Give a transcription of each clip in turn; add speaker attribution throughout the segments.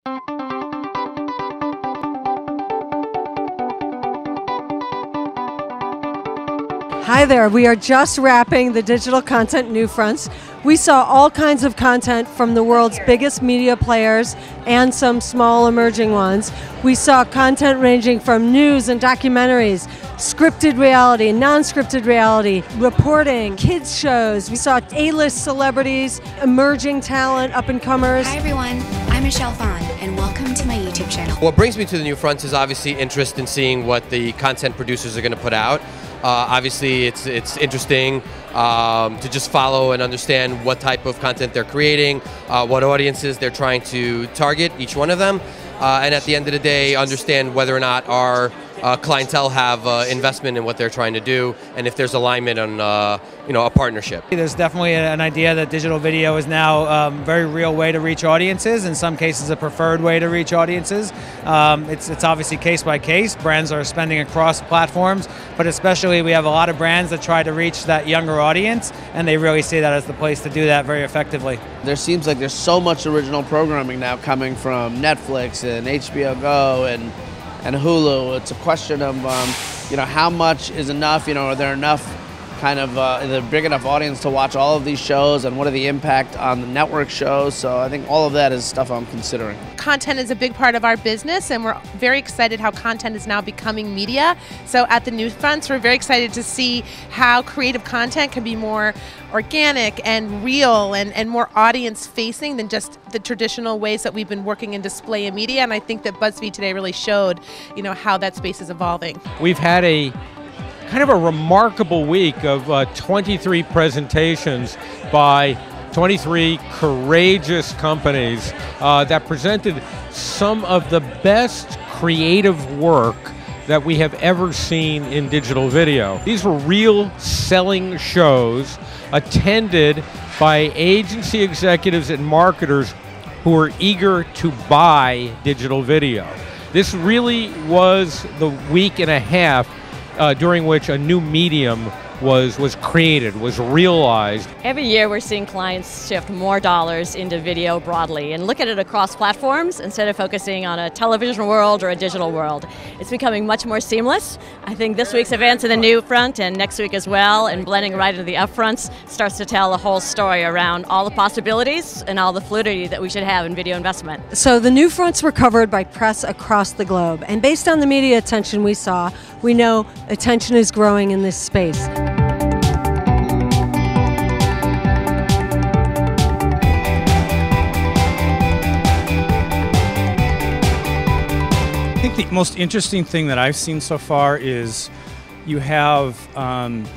Speaker 1: Hi there, we are just wrapping the digital content NewFronts. We saw all kinds of content from the world's biggest media players and some small emerging ones. We saw content ranging from news and documentaries, scripted reality, non-scripted reality, reporting, kids shows. We saw A-list celebrities, emerging talent, up-and-comers.
Speaker 2: Hi everyone, I'm Michelle Phan, and welcome to my YouTube channel.
Speaker 3: What brings me to the NewFronts is obviously interest in seeing what the content producers are going to put out. Obviously, it's interesting to just follow and understand what type of content they're creating, what audiences they're trying to target, each one of them, and at the end of the day, understand whether or not our clientele have investment in what they're trying to do, and if there's alignment on a partnership.
Speaker 4: There's definitely an idea that digital video is now a very real way to reach audiences, in some cases a preferred way to reach audiences. It's obviously case by case. Brands are spending across platforms, but especially we have a lot of brands that try to reach that younger audience, and they really see that as the place to do that very effectively.
Speaker 5: There seems like there's so much original programming now coming from Netflix and HBO Go and Hulu. It's a question of, how much is enough? Are there enough is a big enough audience to watch all of these shows, and what are the impact on the network shows? So I think all of that is stuff I'm considering.
Speaker 6: Content is a big part of our business, and we're very excited how content is now becoming media. So at the NewFronts, we're very excited to see how creative content can be more organic and real and more audience facing than just the traditional ways that we've been working in display and media. And I think that BuzzFeed today really showed, how that space is evolving.
Speaker 7: We've had a kind of a remarkable week of 23 presentations by 23 courageous companies that presented some of the best creative work that we have ever seen in digital video. These were real selling shows attended by agency executives and marketers who were eager to buy digital video. This really was the week and a half during which a new medium was created, was realized.
Speaker 8: Every year we're seeing clients shift more dollars into video broadly and look at it across platforms instead of focusing on a television world or a digital world. It's becoming much more seamless. I think this week's events in the NewFront and next week as well, and blending right into the upfronts, starts to tell the whole story around all the possibilities and all the fluidity that we should have in video investment.
Speaker 1: So the NewFronts were covered by press across the globe, and based on the media attention we saw, we know attention is growing in this space.
Speaker 9: I think the most interesting thing that I've seen so far is you have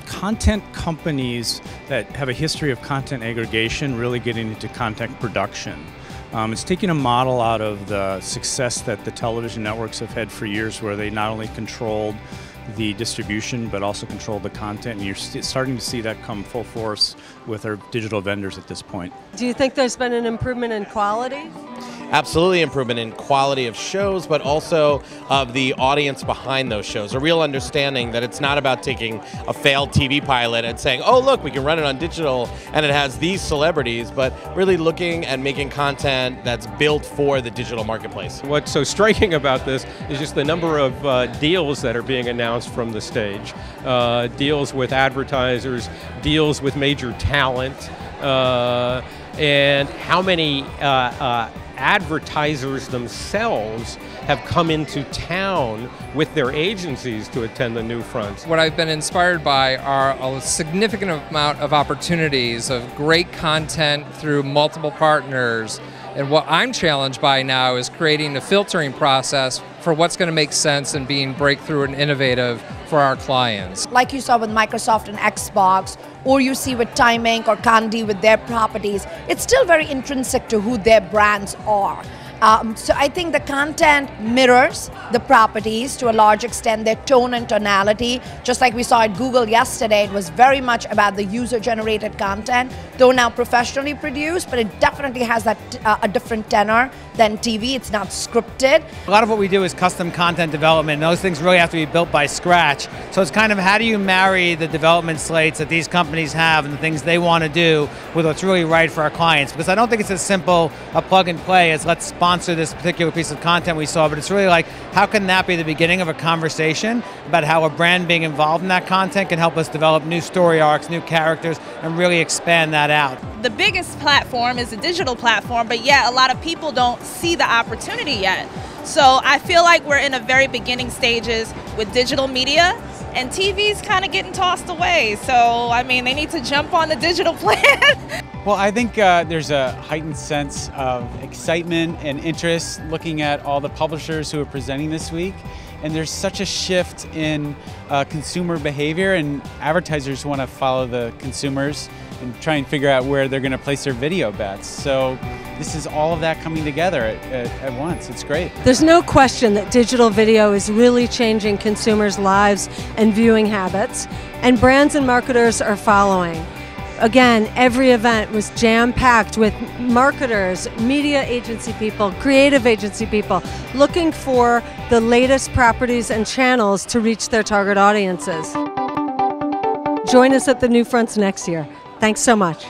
Speaker 9: content companies that have a history of content aggregation really getting into content production. It's taking a model out of the success that the television networks have had for years, where they not only controlled the distribution but also controlled the content, and you're starting to see that come full force with our digital vendors at this point.
Speaker 1: Do you think there's been an improvement in quality?
Speaker 10: Absolutely improvement in quality of shows, but also of the audience behind those shows. A real understanding that it's not about taking a failed TV pilot and saying, oh look, we can run it on digital and it has these celebrities, but really looking and making content that's built for the digital marketplace.
Speaker 7: What's so striking about this is just the number of deals that are being announced from the stage. Deals with advertisers, deals with major talent, and how many advertisers themselves have come into town with their agencies to attend the NewFronts.
Speaker 11: What I've been inspired by are a significant amount of opportunities of great content through multiple partners. And what I'm challenged by now is creating a filtering process for what's going to make sense and being breakthrough and innovative for our clients.
Speaker 12: Like you saw with Microsoft and Xbox, or you see with Timebank or Candy with their properties, it's still very intrinsic to who their brands are. So I think the content mirrors the properties to a large extent, their tone and tonality. Just like we saw at Google yesterday, it was very much about the user-generated content, though now professionally produced, but it definitely has that a different tenor than TV. It's not scripted.
Speaker 4: A lot of what we do is custom content development, and those things really have to be built by scratch. So it's kind of how do you marry the development slates that these companies have and the things they want to do with what's really right for our clients. Because I don't think it's as simple a plug and play as let's sponsor this particular piece of content we saw, but it's really like how can that be the beginning of a conversation about how a brand being involved in that content can help us develop new story arcs, new characters, and really expand that out.
Speaker 13: The biggest platform is a digital platform, but yet a lot of people don't see the opportunity yet. So I feel like we're in the very beginning stages with digital media, and TV's kind of getting tossed away. So, I mean, they need to jump on the digital plan.
Speaker 14: Well, I think there's a heightened sense of excitement and interest looking at all the publishers who are presenting this week. And there's such a shift in consumer behavior, and advertisers want to follow the consumers and try and figure out where they're going to place their video bets. So this is all of that coming together at once. It's great.
Speaker 1: There's no question that digital video is really changing consumers' lives and viewing habits, and brands and marketers are following. Again, every event was jam-packed with marketers, media agency people, creative agency people, looking for the latest properties and channels to reach their target audiences. Join us at the NewFronts next year. Thanks so much.